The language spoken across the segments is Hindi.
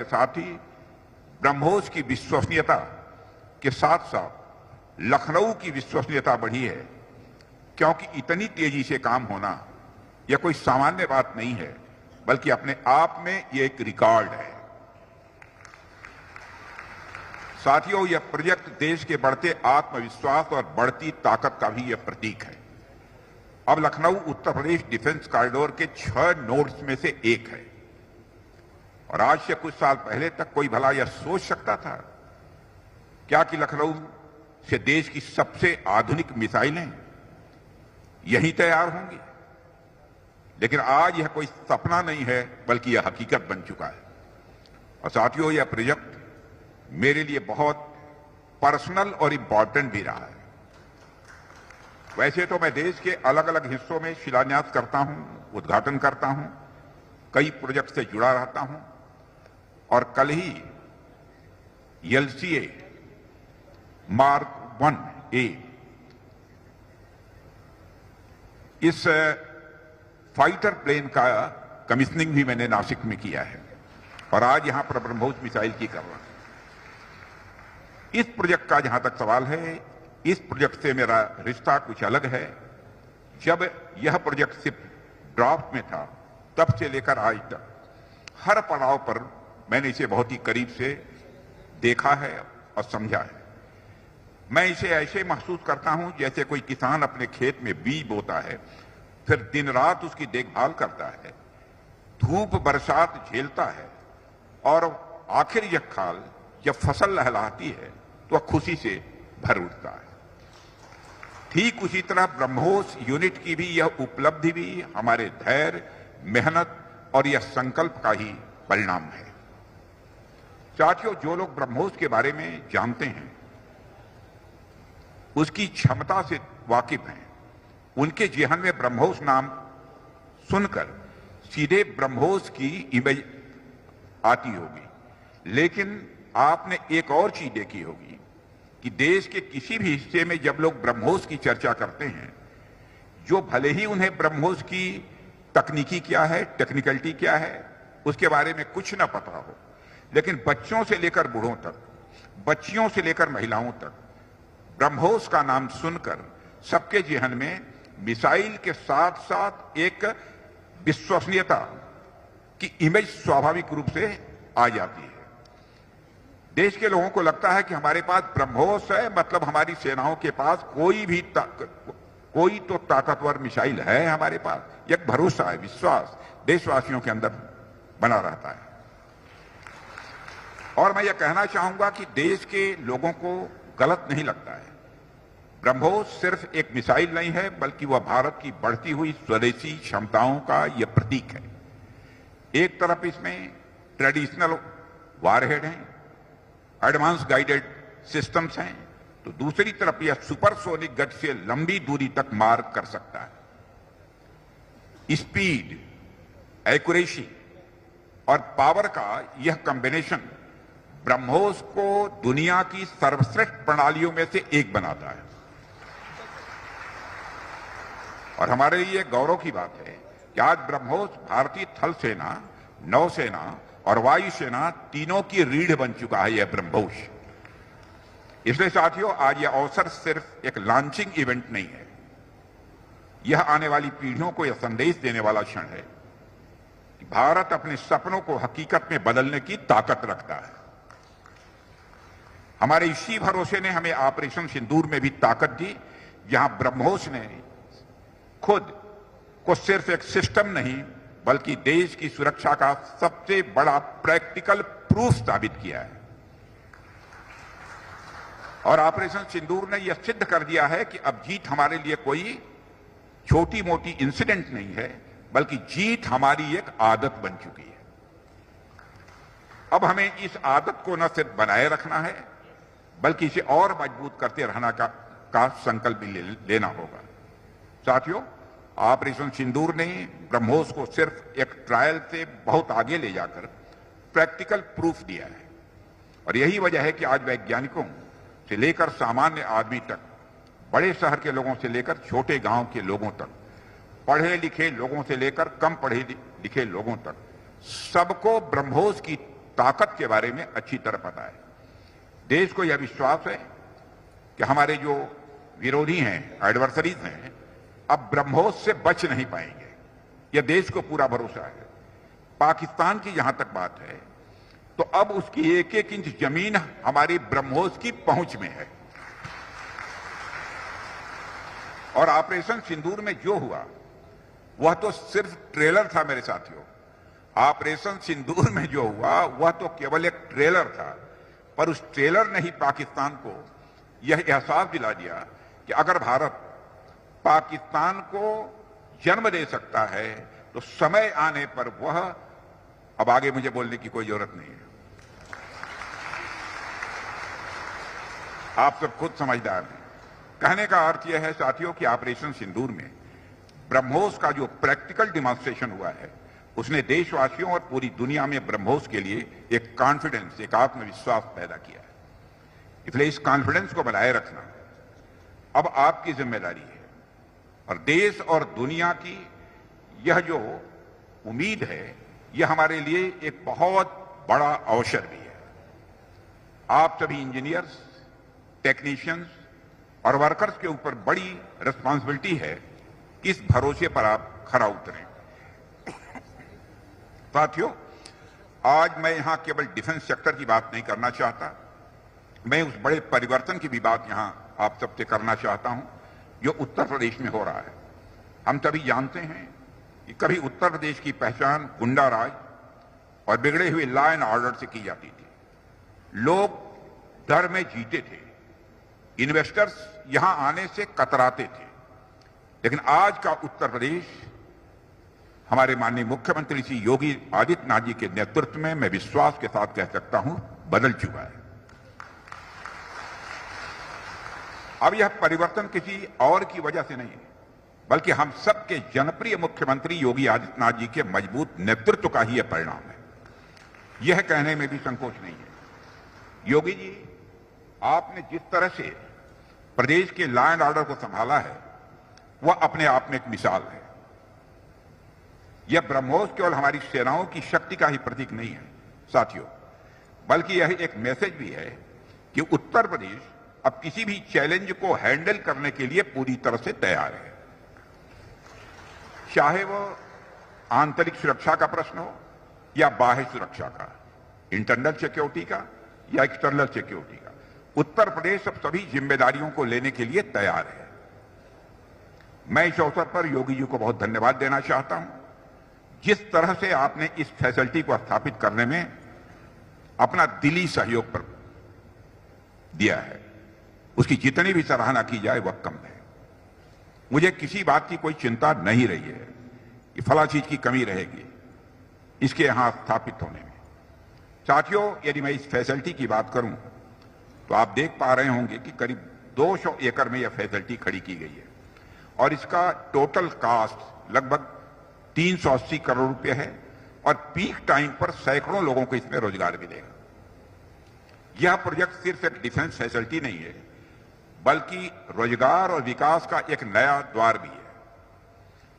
के साथ ही ब्रह्मोस की विश्वसनीयता के साथ साथ लखनऊ की विश्वसनीयता बढ़ी है, क्योंकि इतनी तेजी से काम होना यह कोई सामान्य बात नहीं है, बल्कि अपने आप में यह एक रिकॉर्ड है। साथियों, यह प्रोजेक्ट देश के बढ़ते आत्मविश्वास और बढ़ती ताकत का भी यह प्रतीक है। अब लखनऊ उत्तर प्रदेश डिफेंस कॉरिडोर के 6 नोड्स में से एक है, और आज से कुछ साल पहले तक कोई भला यह सोच सकता था क्या कि लखनऊ से देश की सबसे आधुनिक मिसाइलें यहीं तैयार होंगी। लेकिन आज यह कोई सपना नहीं है, बल्कि यह हकीकत बन चुका है। और साथियों, यह प्रोजेक्ट मेरे लिए बहुत पर्सनल और इंपॉर्टेंट भी रहा है। वैसे तो मैं देश के अलग अलग हिस्सों में शिलान्यास करता हूं, उद्घाटन करता हूं, कई प्रोजेक्ट से जुड़ा रहता हूं, और कल ही LCA Mark 1A इस फाइटर प्लेन का कमीशनिंग भी मैंने नासिक में किया है, और आज यहां पर ब्रह्मोस मिसाइल की कर रहा हूं। इस प्रोजेक्ट का जहां तक सवाल है, इस प्रोजेक्ट से मेरा रिश्ता कुछ अलग है। जब यह प्रोजेक्ट सिर्फ ड्राफ्ट में था, तब से लेकर आज तक हर पड़ाव पर मैंने इसे बहुत ही करीब से देखा है और समझा है। मैं इसे ऐसे महसूस करता हूं जैसे कोई किसान अपने खेत में बीज बोता है, फिर दिन रात उसकी देखभाल करता है, धूप बरसात झेलता है, और आखिर यह खाल जब फसल लहलहाती है तो वह खुशी से भर उठता है। ठीक उसी तरह ब्रह्मोस यूनिट की भी यह उपलब्धि भी हमारे धैर्य, मेहनत और यह संकल्प का ही परिणाम है। साथियों, जो लोग ब्रह्मोस के बारे में जानते हैं, उसकी क्षमता से वाकिफ हैं, उनके जेहन में ब्रह्मोस नाम सुनकर सीधे ब्रह्मोस की इमेज आती होगी। लेकिन आपने एक और चीज देखी होगी कि देश के किसी भी हिस्से में जब लोग ब्रह्मोस की चर्चा करते हैं, जो भले ही उन्हें ब्रह्मोस की तकनीकी क्या है, टेक्निकलिटी क्या है, उसके बारे में कुछ ना पता हो, लेकिन बच्चों से लेकर बूढ़ों तक, बच्चियों से लेकर महिलाओं तक ब्रह्मोस का नाम सुनकर सबके जेहन में मिसाइल के साथ साथ एक विश्वसनीयता की इमेज स्वाभाविक रूप से आ जाती है। देश के लोगों को लगता है कि हमारे पास ब्रह्मोस है, मतलब हमारी सेनाओं के पास कोई तो ताकतवर मिसाइल है हमारे पास। एक भरोसा है, विश्वास देशवासियों के अंदर बना रहता है। और मैं यह कहना चाहूंगा कि देश के लोगों को गलत नहीं लगता है। ब्रह्मोस सिर्फ एक मिसाइल नहीं है, बल्कि वह भारत की बढ़ती हुई स्वदेशी क्षमताओं का यह प्रतीक है। एक तरफ इसमें ट्रेडिशनल वारहेड हैं, एडवांस गाइडेड सिस्टम्स हैं, तो दूसरी तरफ यह सुपरसोनिक गति से लंबी दूरी तक मार कर सकता है। स्पीड, एक्यूरेसी और पावर का यह कॉम्बिनेशन ब्रह्मोस को दुनिया की सर्वश्रेष्ठ प्रणालियों में से एक बनाता है। और हमारे लिए गौरव की बात है कि आज ब्रह्मोस भारतीय थल सेना, नौसेना और वायुसेना तीनों की रीढ़ बन चुका है। यह ब्रह्मोस, इसलिए साथियों, आज यह अवसर सिर्फ एक लॉन्चिंग इवेंट नहीं है, यह आने वाली पीढ़ियों को यह संदेश देने वाला क्षण है कि भारत अपने सपनों को हकीकत में बदलने की ताकत रखता है। हमारे इसी भरोसे ने हमें ऑपरेशन सिंदूर में भी ताकत दी, जहां ब्रह्मोस ने खुद को सिर्फ एक सिस्टम नहीं, बल्कि देश की सुरक्षा का सबसे बड़ा प्रैक्टिकल प्रूफ साबित किया है। और ऑपरेशन सिंदूर ने यह सिद्ध कर दिया है कि अब जीत हमारे लिए कोई छोटी मोटी इंसिडेंट नहीं है, बल्कि जीत हमारी एक आदत बन चुकी है। अब हमें इस आदत को न सिर्फ बनाए रखना है, बल्कि इसे और मजबूत करते रहना का संकल्प भी लेना होगा। साथियों, ऑपरेशन सिंदूर ने ब्रह्मोस को सिर्फ एक ट्रायल से बहुत आगे ले जाकर प्रैक्टिकल प्रूफ दिया है। और यही वजह है कि आज वैज्ञानिकों से लेकर सामान्य आदमी तक, बड़े शहर के लोगों से लेकर छोटे गांव के लोगों तक, पढ़े लिखे लोगों से लेकर कम पढ़े लिखे लोगों तक, सबको ब्रह्मोस की ताकत के बारे में अच्छी तरह पता है। देश को यह विश्वास है कि हमारे जो विरोधी हैं, एडवर्सरीज हैं, अब ब्रह्मोस से बच नहीं पाएंगे। यह देश को पूरा भरोसा है। पाकिस्तान की जहां तक बात है तो अब उसकी एक एक इंच जमीन हमारी ब्रह्मोस की पहुंच में है। और ऑपरेशन सिंदूर में जो हुआ वह तो सिर्फ ट्रेलर था मेरे साथियों। ऑपरेशन सिंदूर में जो हुआ वह तो केवल एक ट्रेलर था, पर उस ट्रेलर ने ही पाकिस्तान को यह एहसास दिला दिया कि अगर भारत पाकिस्तान को जन्म दे सकता है तो समय आने पर वह, अब आगे मुझे बोलने की कोई जरूरत नहीं है, आप सब खुद समझदार हैं। कहने का अर्थ यह है साथियों कि ऑपरेशन सिंदूर में ब्रह्मोस का जो प्रैक्टिकल डिमॉन्स्ट्रेशन हुआ है उसने देशवासियों और पूरी दुनिया में ब्रह्मोस के लिए एक कॉन्फिडेंस, एक आत्मविश्वास पैदा किया है। इसलिए इस कॉन्फिडेंस को बनाए रखना अब आपकी जिम्मेदारी है और देश और दुनिया की यह जो उम्मीद है यह हमारे लिए एक बहुत बड़ा अवसर भी है। आप सभी इंजीनियर्स, टेक्नीशियंस और वर्कर्स के ऊपर बड़ी रिस्पांसिबिलिटी है कि इस भरोसे पर आप खरा उतरें। साथियों, आज मैं यहां केवल डिफेंस सेक्टर की बात नहीं करना चाहता, मैं उस बड़े परिवर्तन की भी बात यहां आप सबसे करना चाहता हूं जो उत्तर प्रदेश में हो रहा है। हम सभी जानते हैं कि कभी उत्तर प्रदेश की पहचान गुंडा राज और बिगड़े हुए लॉ एंड ऑर्डर से की जाती थी। लोग डर में जीते थे, इन्वेस्टर्स यहां आने से कतराते थे। लेकिन आज का उत्तर प्रदेश हमारे माननीय मुख्यमंत्री श्री योगी आदित्यनाथ जी के नेतृत्व में, मैं विश्वास के साथ कह सकता हूं, बदल चुका है। अब यह परिवर्तन किसी और की वजह से नहीं है, बल्कि हम सबके जनप्रिय मुख्यमंत्री योगी आदित्यनाथ जी के मजबूत नेतृत्व का ही यह परिणाम है। यह कहने में भी संकोच नहीं है। योगी जी, आपने जिस तरह से प्रदेश के लॉ एंड ऑर्डर को संभाला है वह अपने आप में एक मिसाल है। यह ब्रह्मोस केवल हमारी सेनाओं की शक्ति का ही प्रतीक नहीं है साथियों, बल्कि यह एक मैसेज भी है कि उत्तर प्रदेश अब किसी भी चैलेंज को हैंडल करने के लिए पूरी तरह से तैयार है। चाहे वह आंतरिक सुरक्षा का प्रश्न हो या बाह्य सुरक्षा का, इंटरनल सिक्योरिटी का या एक्सटर्नल सिक्योरिटी का, उत्तर प्रदेश अब सभी जिम्मेदारियों को लेने के लिए तैयार है। मैं इस अवसर पर योगी जी को बहुत धन्यवाद देना चाहता हूं। जिस तरह से आपने इस फैसिलिटी को स्थापित करने में अपना दिली सहयोग पर दिया है, उसकी जितनी भी सराहना की जाए वह कम है। मुझे किसी बात की कोई चिंता नहीं रही है कि फला चीज की कमी रहेगी इसके यहां स्थापित होने में। साथियों, यदि मैं इस फैसिलिटी की बात करूं तो आप देख पा रहे होंगे कि करीब 200 एकड़ में यह फैसिलिटी खड़ी की गई है और इसका टोटल कॉस्ट लगभग 380 करोड़ रुपए है और पीक टाइम पर सैकड़ों लोगों को इसमें रोजगार मिलेगा। यह प्रोजेक्ट सिर्फ एक डिफेंस फैसिलिटी नहीं है, बल्कि रोजगार और विकास का एक नया द्वार भी है।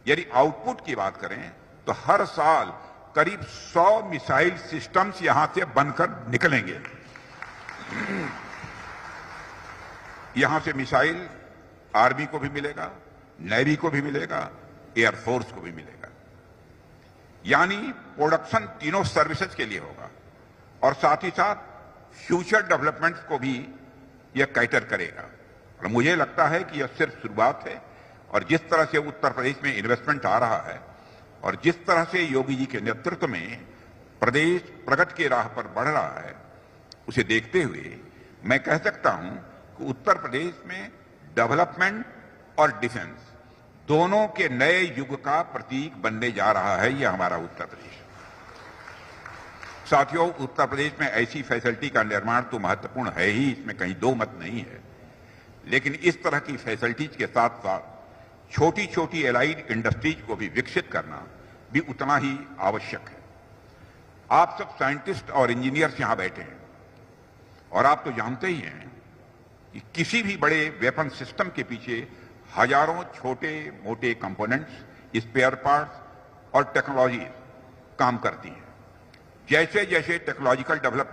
यदि आउटपुट की बात करें तो हर साल करीब 100 मिसाइल सिस्टम्स यहां से बनकर निकलेंगे। यहां से मिसाइल आर्मी को भी मिलेगा, नेवी को भी मिलेगा, एयरफोर्स को भी मिलेगा। यानी प्रोडक्शन तीनों सर्विसेज के लिए होगा और साथ ही साथ फ्यूचर डेवलपमेंट को भी यह कैटर करेगा। और मुझे लगता है कि यह सिर्फ शुरुआत है और जिस तरह से उत्तर प्रदेश में इन्वेस्टमेंट आ रहा है और जिस तरह से योगी जी के नेतृत्व में प्रदेश प्रगति की राह पर बढ़ रहा है, उसे देखते हुए मैं कह सकता हूं कि उत्तर प्रदेश में डेवलपमेंट और डिफेंस दोनों के नए युग का प्रतीक बनने जा रहा है यह हमारा उत्तर प्रदेश। साथियों, उत्तर प्रदेश में ऐसी फैसिलिटी का निर्माण तो महत्वपूर्ण है ही, इसमें कहीं दो मत नहीं है, लेकिन इस तरह की फैसिलिटीज के साथ साथ छोटी छोटी एलाइड इंडस्ट्रीज को भी विकसित करना भी उतना ही आवश्यक है। आप सब साइंटिस्ट और इंजीनियर्स यहां बैठे हैं और आप तो जानते ही हैं कि किसी भी बड़े वेपन सिस्टम के पीछे हजारों छोटे मोटे कंपोनेंट्स, स्पेयर पार्ट्स और टेक्नोलॉजी काम करती हैं। जैसे जैसे टेक्नोलॉजिकल डेवलपमेंट